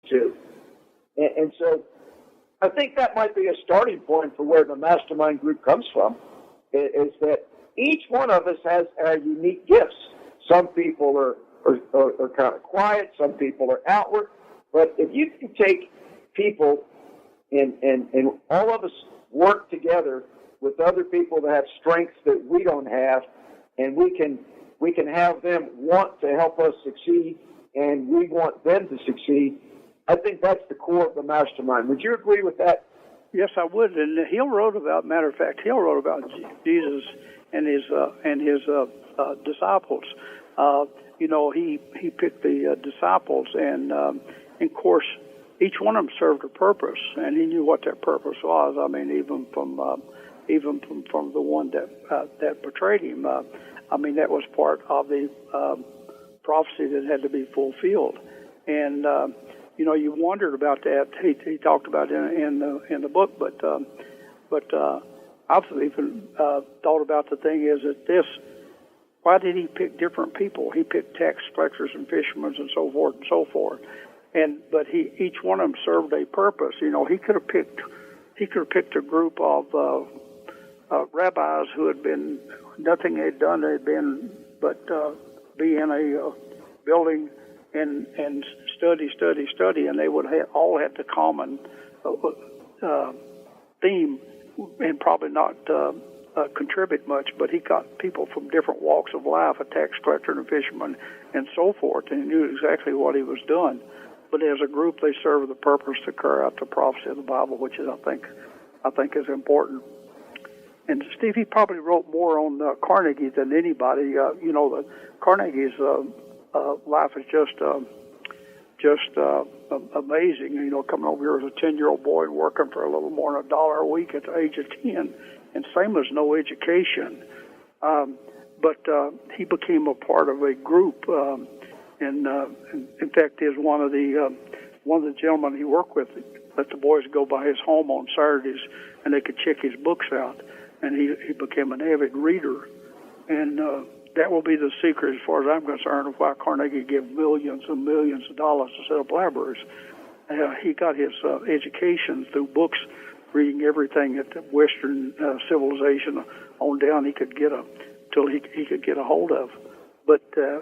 too. And so I think that might be a starting point for where the Mastermind Group comes from, is that each one of us has our unique gifts. Some people are kind of quiet, some people are outward, but if you can take people and all of us work together with other people that have strengths that we don't have, and we can have them want to help us succeed, and we want them to succeed, I think that's the core of the Mastermind. Would you agree with that? Yes, I would. And Hill wrote about Jesus and his disciples. He picked the disciples, and of course, each one of them served a purpose, and he knew what that purpose was. I mean, even from the one that betrayed him. That was part of the prophecy that had to be fulfilled, and you wondered about that. He talked about it in the book, but I've even thought about the thing is that why did he pick different people? He picked tax collectors and fishermen and so forth and so forth, but each one of them served a purpose. He could have picked a group of rabbis who had been nothing they'd done but be in a building and study, and they would all have the common theme and probably not contribute much, but he got people from different walks of life, a tax collector and a fisherman and so forth, and he knew exactly what he was doing. But as a group, they serve the purpose to carry out the prophecy of the Bible, which is, I think is important. And Steve, he probably wrote more on Carnegie than anybody. Carnegie's life is just amazing. Coming over here as a 10-year-old boy and working for a little more than $1 a week at the age of 10, and same as no education. But he became a part of a group, and in fact, is one of the gentlemen he worked with let the boys go by his home on Saturdays, and they could check his books out. And he became an avid reader, and that will be the secret, as far as I'm concerned, of why Carnegie gave millions and millions of dollars to set up libraries. He got his education through books, reading everything that the Western civilization on down he could get till he could get a hold of. But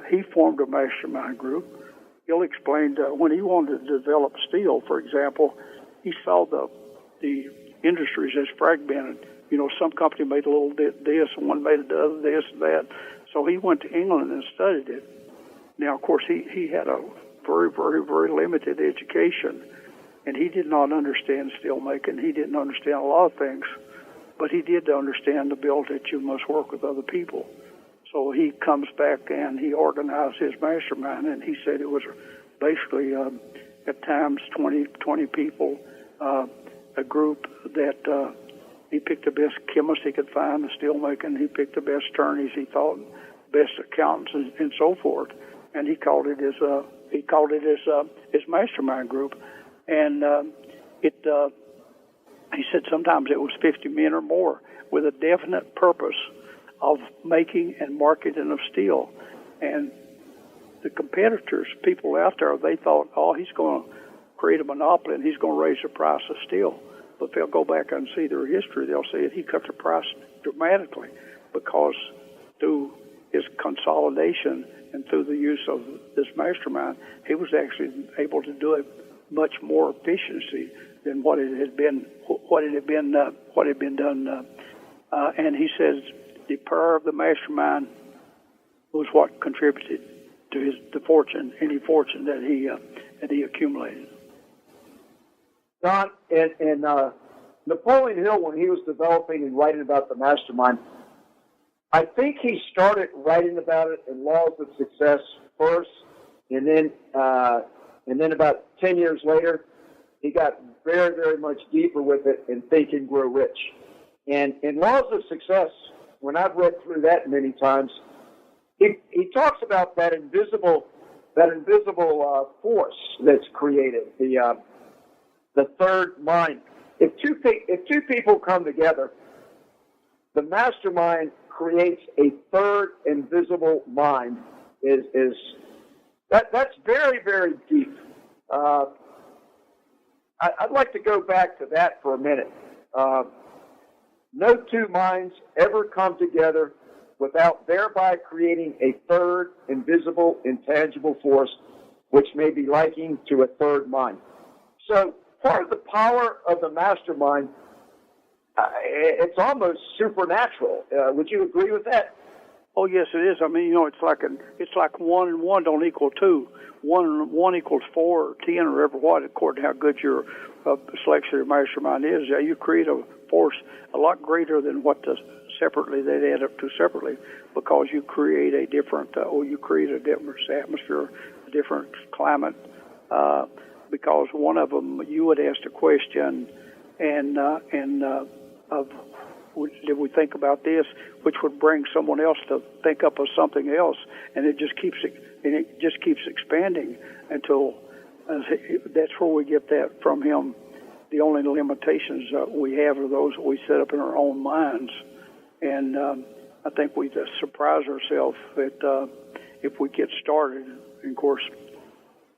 he formed a mastermind group. He'll explain when he wanted to develop steel, for example, he saw the industries as fragmented. Some company made a little this, and one made the other this and that. So he went to England and studied it. Now, of course, he had a very, very, very limited education, and he did not understand steelmaking. He didn't understand a lot of things, but he did understand the bill that you must work with other people. So he comes back and he organized his mastermind, and he said it was basically at times 20 people, a group that he picked the best chemists he could find, the steelmaking. He picked the best attorneys he thought, best accountants, and so forth. And he called it his mastermind group. And he said sometimes it was 50 men or more with a definite purpose of making and marketing of steel. And the competitors, people out there, they thought, he's going to create a monopoly and he's going to raise the price of steel. But if they'll go back and see their history, they'll see that he cut the price dramatically, because through his consolidation and through the use of this mastermind, he was actually able to do it much more efficiency than what had been done. And he says the power of the mastermind was what contributed to any fortune that he accumulated. Don, and Napoleon Hill, when he was developing and writing about the mastermind, I think he started writing about it in Laws of Success first, and then about 10 years later, he got very, very much deeper with it in Think and Grow Rich. And in Laws of Success, when I've read through that many times, he talks about that invisible force that's created, the third mind. If two people come together, the mastermind creates a third invisible mind. That's very, very deep. I'd like to go back to that for a minute. No two minds ever come together without thereby creating a third, invisible, intangible force, which may be likened to a third mind. So part of the power of the mastermind, it's almost supernatural. Would you agree with that? Oh yes, it is. I mean, it's like 1 and 1 don't equal 2. 1 and 1 equals 4 or 10 or whatever, what, according to how good your selection of your mastermind is. Yeah, you create a force a lot greater than what separately they'd add up to separately, because you create a different atmosphere, a different climate. Because one of them, you would ask a question, of did we think about this, which would bring someone else to think up of something else, and it just keeps expanding until that's where we get that from him. The only limitations we have are those that we set up in our own minds, and I think we just surprise ourselves that if we get started. And of course,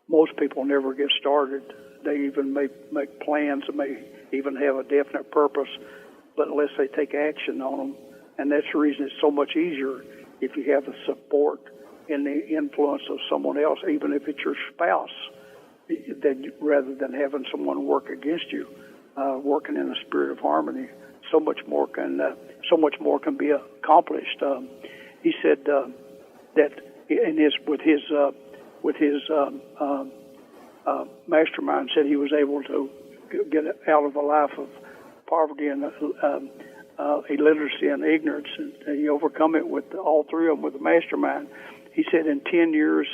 most people never get started. They even make plans and may even have a definite purpose, but unless they take action on them. And that's the reason it's so much easier if you have the support and the influence of someone else, even if it's your spouse, rather than having someone work against you, working in a spirit of harmony. So much more can be accomplished. He said that with his mastermind, said he was able to get out of a life of poverty and illiteracy and ignorance, and he overcome it with all three of them with the mastermind. He said in 10 years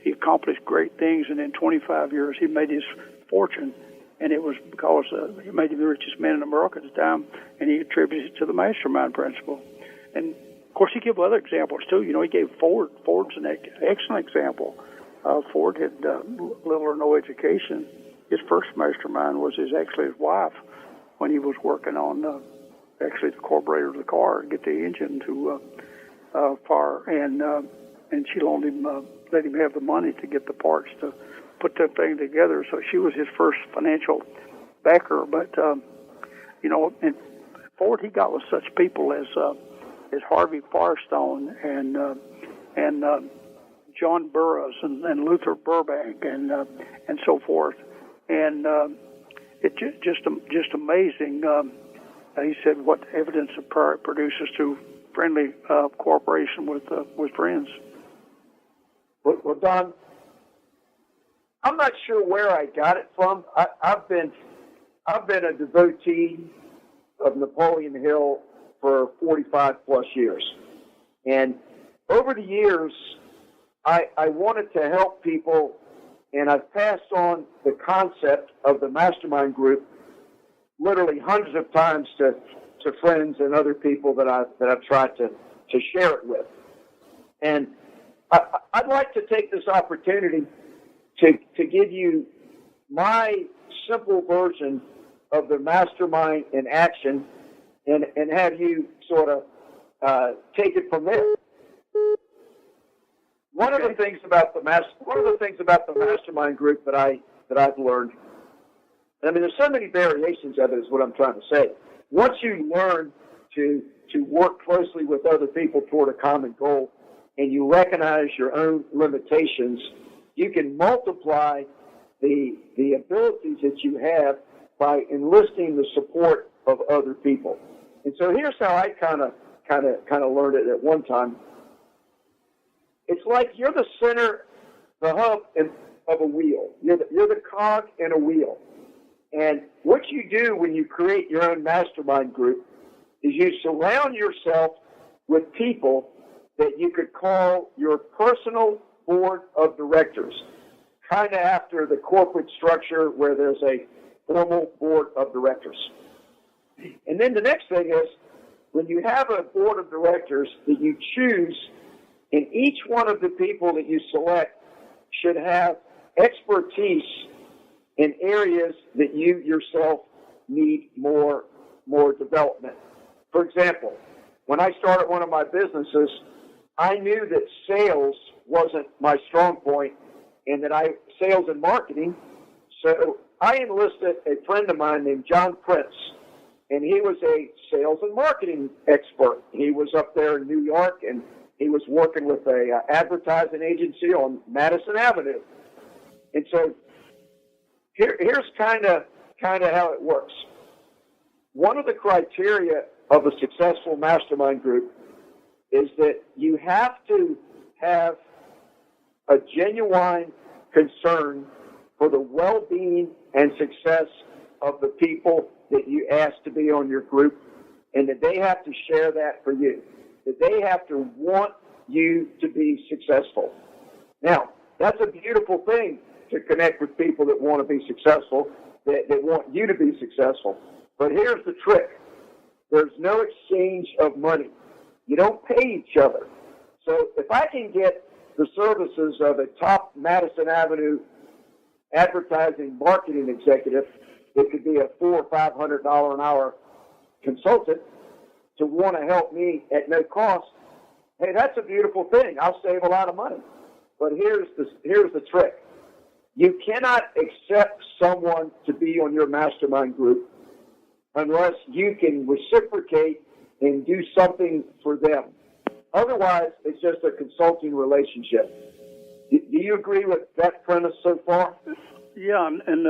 he accomplished great things, and in 25 years he made his fortune, and it was because he made him the richest man in America at the time, and he attributes it to the mastermind principle. And of course he gave other examples too. He gave Ford. Ford's an excellent example. Ford had little or no education. His first mastermind was his wife, when he was working on the carburetor of the car to get the engine to fire, and she loaned him, let him have the money to get the parts to put that thing together. So she was his first financial backer. But and Ford, he got with such people as Harvey Firestone and John Burroughs and Luther Burbank and so forth, and it's just amazing. He said what evidence of power produces through friendly cooperation with friends. Well, Don, I'm not sure where I got it from. I've been a devotee of Napoleon Hill for 45 plus years, and over the years, I wanted to help people, and I've passed on the concept of the Mastermind Group literally hundreds of times to friends and other people that I've tried to share it with. And I'd like to take this opportunity to give you my simple version of the Mastermind in action, and have you sort of take it from there. One of the things about the Mastermind Group that I've learned, I mean, there's so many variations of it, is what I'm trying to say. Once you learn to work closely with other people toward a common goal, and you recognize your own limitations, you can multiply the abilities that you have by enlisting the support of other people. And so here's how I kind of learned it at one time. It's like you're the center, the hub of a wheel. You're the cog in a wheel. And what you do when you create your own mastermind group is you surround yourself with people that you could call your personal board of directors, kind of after the corporate structure where there's a formal board of directors. And then the next thing is, when you have a board of directors that you choose, and each one of the people that you select should have expertise in areas that you yourself need more development. For example, when I started one of my businesses, I knew that sales wasn't my strong point, and that sales and marketing. So I enlisted a friend of mine named John Prince, and he was a sales and marketing expert. He was up there in New York, and he was working with a advertising agency on Madison Avenue. And so here's kind of how it works. One of the criteria of a successful mastermind group is that you have to have a genuine concern for the well-being and success of the people that you ask to be on your group, and that they have to share that for you, that they have to want you to be successful. Now, that's a beautiful thing to connect with people that want to be successful, that want you to be successful. But here's the trick. There's no exchange of money. You don't pay each other. So if I can get the services of a top Madison Avenue advertising marketing executive, it could be a $400 or $500 an hour consultant, to want to help me at no cost, hey, that's a beautiful thing. I'll save a lot of money. But here's the trick. You cannot accept someone to be on your mastermind group unless you can reciprocate and do something for them. Otherwise, it's just a consulting relationship. Do you agree with that premise so far? Yeah, and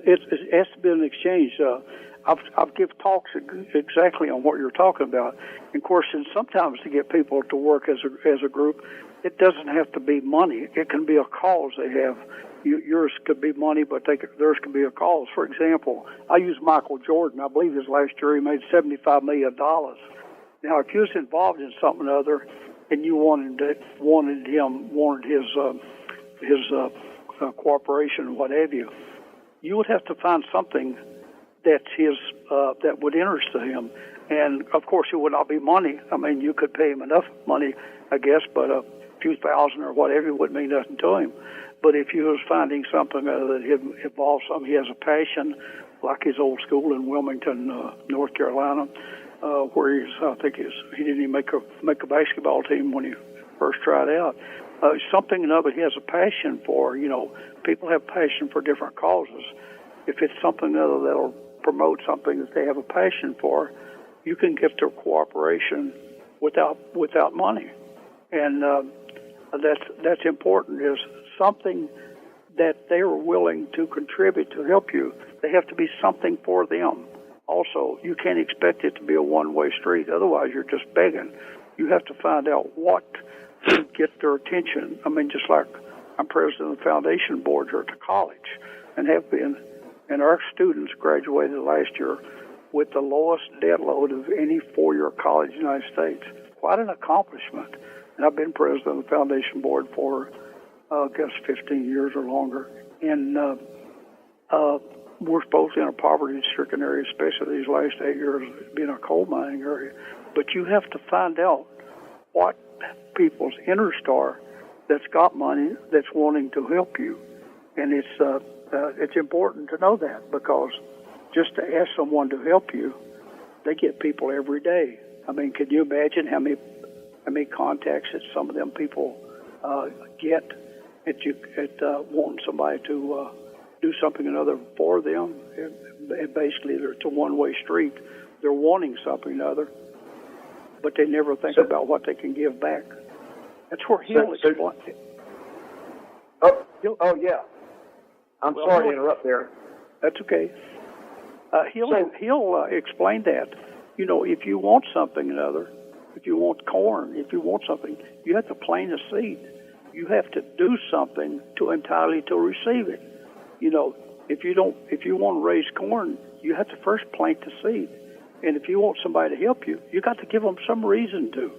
it has to be an exchange. I've given talks exactly on what you're talking about. And of course, and sometimes to get people to work as a group, it doesn't have to be money. It can be a cause they have. Yours could be money, but theirs could be a cause. For example, I use Michael Jordan. I believe his last year he made $75 million. Now, if you was involved in something or other, and you wanted his cooperation, what have you, you would have to find something that's his that would interest him. And of course, it would not be money. I mean, you could pay him enough money, I guess, but a few thousand or whatever wouldn't mean nothing to him. But if you was finding something that involves something, he has a passion, like his old school in Wilmington, North Carolina, where he didn't even make a basketball team when he first tried out. Something another he has a passion for. You know, people have passion for different causes. If it's something other that'll promote something that they have a passion for, you can get their cooperation without money, and that's important. Is something that they are willing to contribute to help you. They have to be something for them. Also, you can't expect it to be a one-way street. Otherwise, you're just begging. You have to find out what to get their attention. I mean, just like I'm president of the foundation board here at the college, and have been, and our students graduated last year with the lowest debt load of any four-year college in the United States. Quite an accomplishment. And I've been president of the foundation board for, I guess, 15 years or longer. And we're supposed to be in a poverty-stricken area, especially these last 8 years being a coal mining area. But you have to find out what people's interests are that's got money that's wanting to help you. And it's important to know that, because just to ask someone to help you, they get people every day. I mean, can you imagine how many contacts that some of them people get at wanting somebody to do something or another for them? And basically, it's a one-way street. They're wanting something or other, but they never think about what they can give back. That's where he'll explain. Oh yeah. I'm sorry to interrupt there. That's okay. He'll explain that. You know, if you want something or other, if you want corn, if you want something, you have to plant a seed. You have to do something to entirely to receive it. You know, if you want to raise corn, you have to first plant the seed. And if you want somebody to help you, you got to give them some reason to.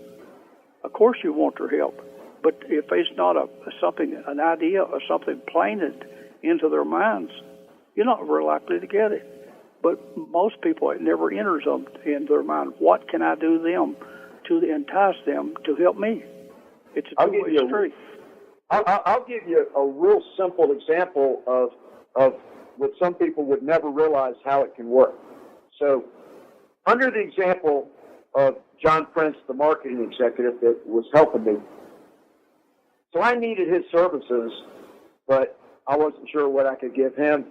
Of course, you want their help, but if it's not an idea or something planted into their minds, you're not very likely to get it. But most people, it never enters them in their mind. What can I do them to entice them to help me? It's a two-way street. I'll give you a real simple example of what some people would never realize how it can work. So, under the example of John Prince, the marketing executive that was helping me, so I needed his services, but I wasn't sure what I could give him.